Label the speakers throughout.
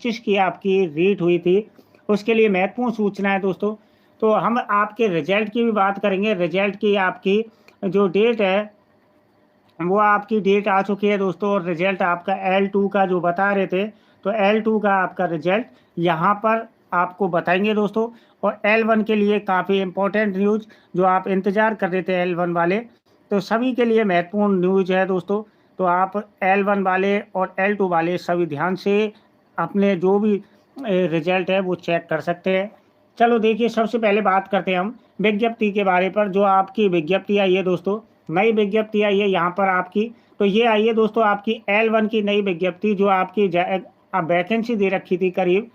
Speaker 1: 2025 की आपकी रीट हुई थी, उसके लिए महत्वपूर्ण सूचना है दोस्तों। तो हम आपके रिजल्ट की भी बात करेंगे। रिजल्ट की आपकी जो डेट है वो आपकी डेट आ चुकी है दोस्तों, और रिजल्ट आपका L2 का जो बता रहे थे, तो L2 का आपका रिजल्ट यहाँ पर आपको बताएंगे दोस्तों। और L1 के लिए काफ़ी इम्पोर्टेंट न्यूज़ जो आप इंतज़ार कर रहे थे L1 वाले, तो सभी के लिए महत्वपूर्ण न्यूज़ है दोस्तों। तो आप L1 वाले और L2 वाले सभी ध्यान से अपने जो भी रिजल्ट है वो चेक कर सकते हैं। चलो देखिए, सबसे पहले बात करते हैं हम विज्ञप्ति के बारे पर। जो आपकी विज्ञप्ति आई है दोस्तों, नई विज्ञप्ति आई है यहाँ पर आपकी, तो ये आई है दोस्तों आपकी L1 की नई विज्ञप्ति, जो आपकी वैकेंसी दे रखी थी करीब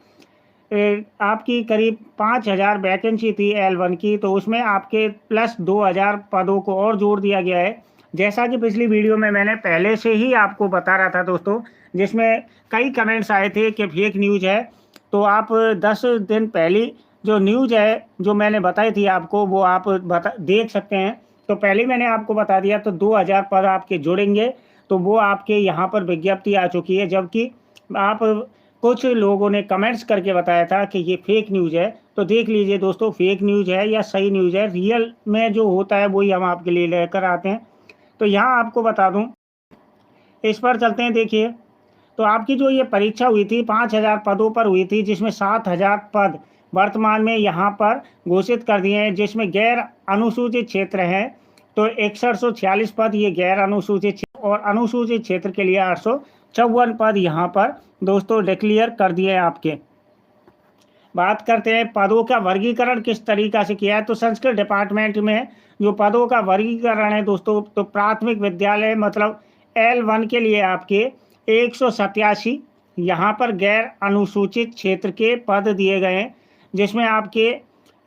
Speaker 1: आपकी करीब 5000 वैकेंसी थी L1 की, तो उसमें आपके प्लस 2000 पदों को और जोड़ दिया गया है। जैसा कि पिछली वीडियो में मैंने पहले से ही आपको बता रहा था दोस्तों, जिसमें कई कमेंट्स आए थे कि फेक न्यूज़ है, तो आप 10 दिन पहले जो न्यूज़ है जो मैंने बताई थी आपको, वो आप देख सकते हैं। तो पहले मैंने आपको बता दिया, तो 2000 पद आपके जुड़ेंगे, तो वो आपके यहाँ पर विज्ञप्ति आ चुकी है। जबकि आप कुछ लोगों ने कमेंट्स करके बताया था कि ये फेक न्यूज़ है, तो देख लीजिए दोस्तों, फेक न्यूज़ है या सही न्यूज़ है, रियल में जो होता है वही हम आपके लिए लेकर आते हैं। तो यहाँ आपको बता दूँ, इस पर चलते हैं। देखिए, तो आपकी जो ये परीक्षा हुई थी 5000 पदों पर हुई थी, जिसमें 7000 पद वर्तमान में यहाँ पर घोषित कर दिए हैं, जिसमें गैर अनुसूचित क्षेत्र हैं तो 6146 पद ये गैर अनुसूचित क्षेत्र, और अनुसूचित क्षेत्र के लिए 854 पद यहाँ पर दोस्तों डिक्लेयर कर दिए हैं आपके। बात करते हैं पदों का वर्गीकरण किस तरीका से किया है। तो संस्कृत डिपार्टमेंट में जो पदों का वर्गीकरण है दोस्तों, तो प्राथमिक विद्यालय मतलब L1 के लिए आपके 187 यहाँ पर गैर अनुसूचित क्षेत्र के पद दिए गए हैं, जिसमें आपके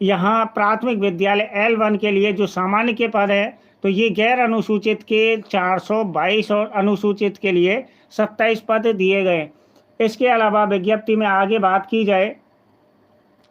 Speaker 1: यहाँ प्राथमिक विद्यालय L1 के लिए जो सामान्य के पद है, तो ये गैर अनुसूचित के 422 और अनुसूचित के लिए 27 पद दिए गए। इसके अलावा विज्ञप्ति में आगे बात की जाए,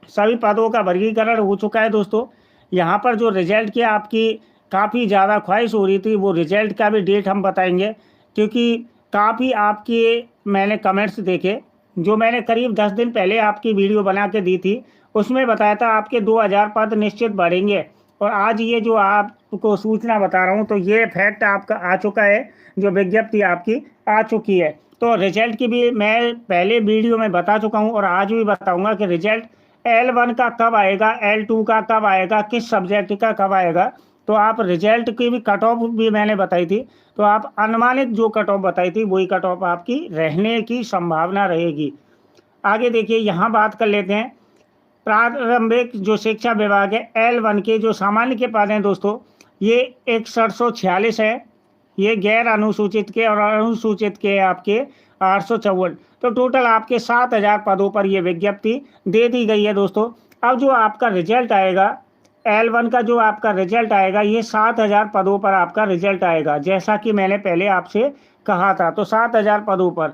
Speaker 1: सभी पदों का वर्गीकरण हो चुका है दोस्तों। यहाँ पर जो रिजल्ट की आपकी काफ़ी ज़्यादा ख्वाहिश हो रही थी, वो रिजल्ट का भी डेट हम बताएंगे, क्योंकि काफ़ी आपके मैंने कमेंट्स देखे, जो मैंने करीब 10 दिन पहले आपकी वीडियो बना के दी थी, उसमें बताया था आपके 2000 पद निश्चित बढ़ेंगे। और आज ये जो आपको सूचना बता रहा हूँ, तो ये फैक्ट आपका आ चुका है, जो विज्ञप्ति आपकी आ चुकी है। तो रिजल्ट की भी मैं पहले वीडियो में बता चुका हूँ, और आज भी बताऊँगा कि रिजल्ट L1 का कब आएगा, L2 का कब आएगा, किस सब्जेक्ट का कब आएगा। तो आप रिजल्ट की भी कट ऑफ भी मैंने बताई थी, तो आप अनुमानित जो कट ऑफ बताई थी वही कट ऑफ आपकी रहने की संभावना रहेगी। आगे देखिए, यहाँ बात कर लेते हैं प्रारंभिक जो शिक्षा विभाग है L1 के जो सामान्य के पद हैं दोस्तों, ये 6146 है, ये गैर अनुसूचित के, और अनुसूचित के आपके 854। तो टोटल आपके 7000 पदों पर ये विज्ञप्ति दे दी गई है दोस्तों। अब जो आपका रिजल्ट आएगा L1 का, जो आपका रिजल्ट आएगा, ये 7000 पदों पर आपका रिजल्ट आएगा, जैसा कि मैंने पहले आपसे कहा था। तो 7000 पदों पर।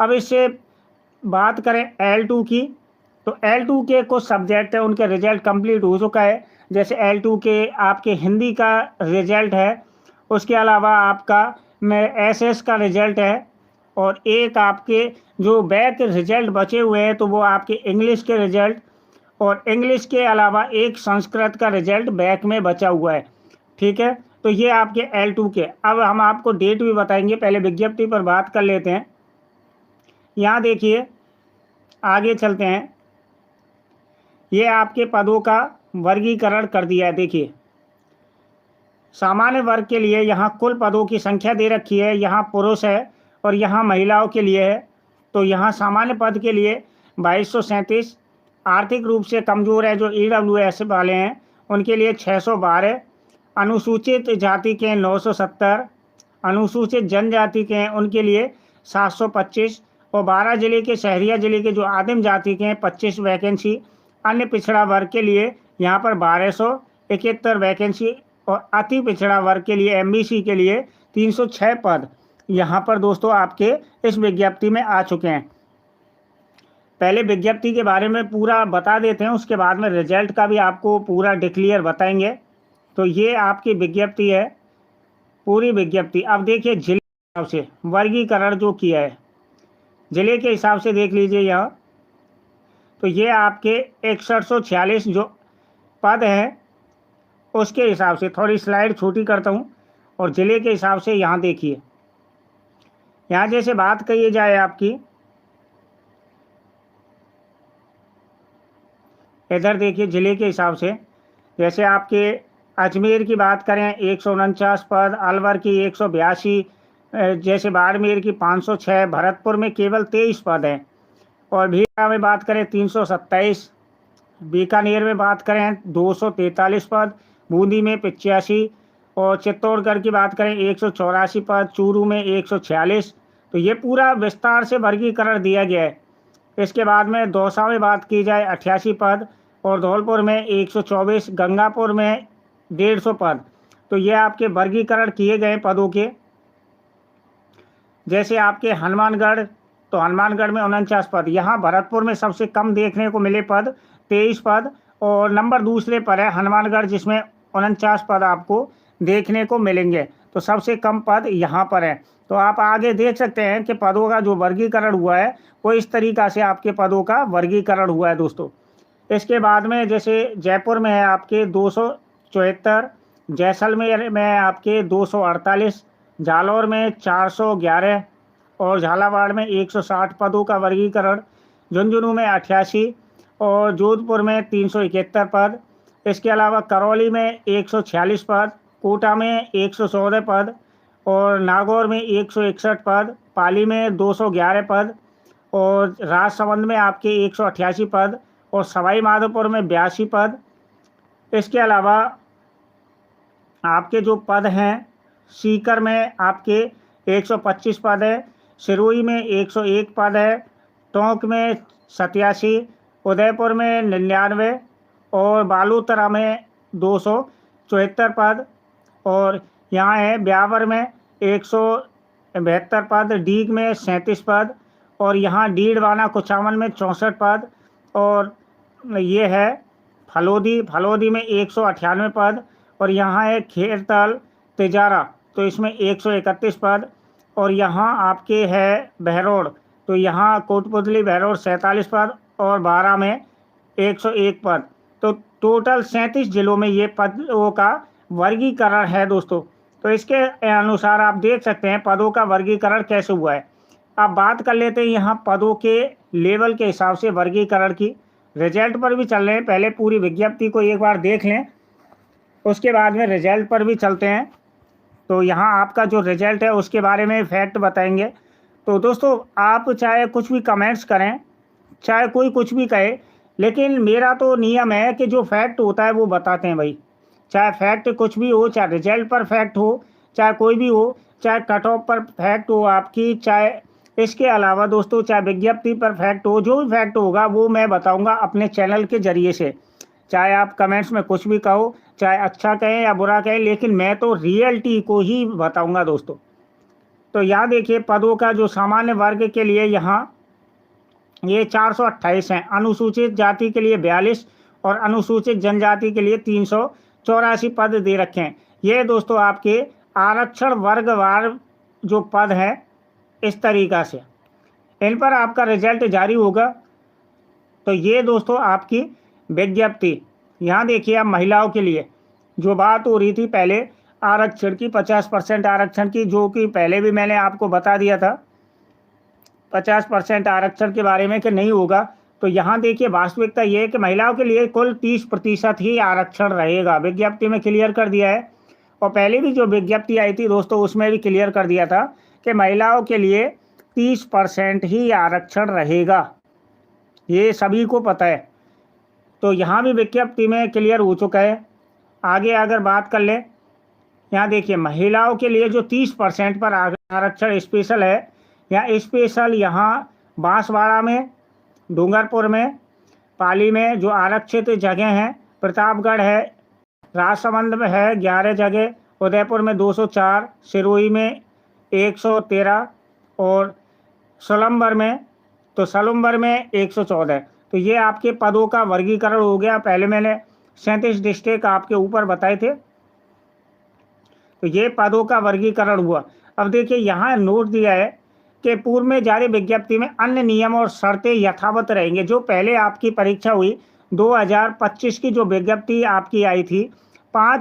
Speaker 1: अब इससे बात करें L2 की, तो L2 के कुछ सब्जेक्ट है उनके रिजल्ट कंप्लीट हो चुका है। जैसे L2 के आपके हिंदी का रिजल्ट है, उसके अलावा आपका SS का रिजल्ट है, और एक आपके जो बैक रिजल्ट बचे हुए हैं, तो वो आपके इंग्लिश के रिजल्ट, और इंग्लिश के अलावा एक संस्कृत का रिजल्ट बैक में बचा हुआ है। ठीक है, तो ये आपके L2 के। अब हम आपको डेट भी बताएंगे, पहले विज्ञप्ति पर बात कर लेते हैं। यहाँ देखिए, आगे चलते हैं। ये आपके पदों का वर्गीकरण कर दिया है। देखिए, सामान्य वर्ग के लिए यहाँ कुल पदों की संख्या दे रखी है, यहाँ पुरुष है और यहाँ महिलाओं के लिए है। तो यहाँ सामान्य पद के लिए 2237, आर्थिक रूप से कमज़ोर है जो EWS वाले हैं उनके लिए 612, अनुसूचित जाति के 970, अनुसूचित जनजाति के हैं उनके लिए 725, और 12 जिले के शहरिया जिले के जो आदिम जाति के हैं 25 वैकेंसी। अन्य पिछड़ा वर्ग के लिए यहाँ पर 1271 वैकेंसी, और अति पिछड़ा वर्ग के लिए MBC के लिए 306 पद यहाँ पर दोस्तों आपके इस विज्ञप्ति में आ चुके हैं। पहले विज्ञप्ति के बारे में पूरा बता देते हैं, उसके बाद में रिजल्ट का भी आपको पूरा डिक्लेयर बताएंगे। तो ये आपकी विज्ञप्ति है, पूरी विज्ञप्ति। अब देखिए, जिले के हिसाब से वर्गीकरण जो किया है, जिले के हिसाब से देख लीजिए। यहाँ तो ये आपके 6146 जो पद है उसके हिसाब से, थोड़ी स्लाइड छोटी करता हूँ, और ज़िले के हिसाब से यहाँ देखिए, यहाँ जैसे बात कही जाए आपकी, इधर देखिए ज़िले के हिसाब से, जैसे आपके अजमेर की बात करें 149 पद, अलवर की 182, जैसे बाड़मेर की 506, भरतपुर में केवल 23 पद हैं, और भीलवाड़ा में बात करें 327, बीकानेर में बात करें 243 पद, बूंदी में 85, और चित्तौड़गढ़ की बात करें 184 पद, चूरू में 146। तो ये पूरा विस्तार से वर्गीकरण दिया गया है। इसके बाद में दौसा में बात की जाए 88 पद, और धौलपुर में 124, गंगापुर में 150 पद। तो ये आपके वर्गीकरण किए गए पदों के। जैसे आपके हनुमानगढ़, तो हनुमानगढ़ में 49 पद, यहाँ भरतपुर में सबसे कम देखने को मिले पद 23 पद, और नंबर दूसरे पर है हनुमानगढ़ जिसमें 49 पद आपको देखने को मिलेंगे। तो सबसे कम पद यहाँ पर है। तो आप आगे देख सकते हैं कि पदों का जो वर्गीकरण हुआ है वो इस तरीक़ा से आपके पदों का वर्गीकरण हुआ है दोस्तों। इसके बाद में जैसे जयपुर में है आपके 274, जैसलमेर में है आपके 248, जालौर में 411, और झालावाड़ में 160 पदों का वर्गीकरण, झुंझुनू में 88, और जोधपुर में 371 पद। इसके अलावा करौली में 146 पद, कोटा में 114 पद, और नागौर में 161 पद, पाली में 211 पद, और राजसमंद में आपके 188 पद, और सवाई माधोपुर में 82 पद। इसके अलावा आपके जो पद हैं, सीकर में आपके 125 पद है, सिरोही में 101 पद है, टोंक में 87, उदयपुर में 99, और बालोतरा में 274 पद, और यहाँ है ब्यावर में 172 पद, डीग में 37 पद, और यहाँ डीडवाना कुचामन में 64 पद, और ये है फलोदी में 198 पद, और यहाँ है खेरताल तिजारा, तो इसमें 131 पद, और यहाँ आपके है बहरोड़, तो यहाँ कोटपुतली बहरोड़ 47 पद, और बारा में 101 पद। तो टोटल 37 जिलों में ये पदों का वर्गीकरण है दोस्तों। तो इसके अनुसार आप देख सकते हैं पदों का वर्गीकरण कैसे हुआ है। अब बात कर लेते हैं यहाँ पदों के लेवल के हिसाब से वर्गीकरण की। रिजल्ट पर भी चल रहे हैं, पहले पूरी विज्ञप्ति को एक बार देख लें, उसके बाद में रिजल्ट पर भी चलते हैं। तो यहाँ आपका जो रिजल्ट है उसके बारे में फैक्ट बताएंगे। तो दोस्तों आप चाहे कुछ भी कमेंट्स करें, चाहे कोई कुछ भी कहे, लेकिन मेरा तो नियम है कि जो फैक्ट होता है वो बताते हैं भाई। चाहे फैक्ट कुछ भी हो, चाहे रिजल्ट पर फैक्ट हो, चाहे कोई भी हो, चाहे कट ऑफ पर फैक्ट हो आपकी, चाहे इसके अलावा दोस्तों चाहे विज्ञप्ति पर फैक्ट हो, जो भी फैक्ट होगा वो मैं बताऊंगा अपने चैनल के ज़रिए से। चाहे आप कमेंट्स में कुछ भी कहो, चाहे अच्छा कहें या बुरा कहें, लेकिन मैं तो रियलिटी को ही बताऊंगा दोस्तों। तो यहाँ देखिए पदों का जो सामान्य वर्ग के लिए यहाँ ये 428 हैं, अनुसूचित जाति के लिए 42, और अनुसूचित जनजाति के लिए 384 पद दे रखे हैं। ये दोस्तों आपके आरक्षण वर्गवार जो पद हैं इस तरीक़ा से, इन पर आपका रिजल्ट जारी होगा। तो ये दोस्तों आपकी विज्ञप्ति। यहाँ देखिए आप महिलाओं के लिए जो बात हो रही थी पहले आरक्षण की, 50% आरक्षण की, जो कि पहले भी मैंने आपको बता दिया था 50% आरक्षण के बारे में कि नहीं होगा। तो यहाँ देखिए वास्तविकता ये है कि महिलाओं के लिए कुल 30% ही आरक्षण रहेगा, विज्ञप्ति में क्लियर कर दिया है। और पहले भी जो विज्ञप्ति आई थी दोस्तों उसमें भी क्लियर कर दिया था कि महिलाओं के लिए 30% ही आरक्षण रहेगा, ये सभी को पता है। तो यहाँ भी विज्ञप्ति में क्लियर हो चुका है। आगे अगर बात कर लें, यहाँ देखिए महिलाओं के लिए जो 30% पर आरक्षण स्पेशल है, यहाँ स्पेशल यहाँ बांसवाड़ा में, डूंगरपुर में, पाली में जो आरक्षित जगह हैं, प्रतापगढ़ है, राजसमंद में है 11 जगह, उदयपुर में 204, सिरोही में 113, और सलम्बर में 114। तो ये आपके पदों का वर्गीकरण हो गया। पहले मैंने 37 डिस्ट्रिक्ट आपके ऊपर बताए थे, तो ये पदों का वर्गीकरण हुआ। अब देखिए यहाँ नोट दिया है के पूर्व में जारी विज्ञप्ति में अन्य नियम और शर्तें यथावत रहेंगे। जो पहले आपकी परीक्षा हुई 2025 की जो विज्ञप्ति आपकी आई थी 5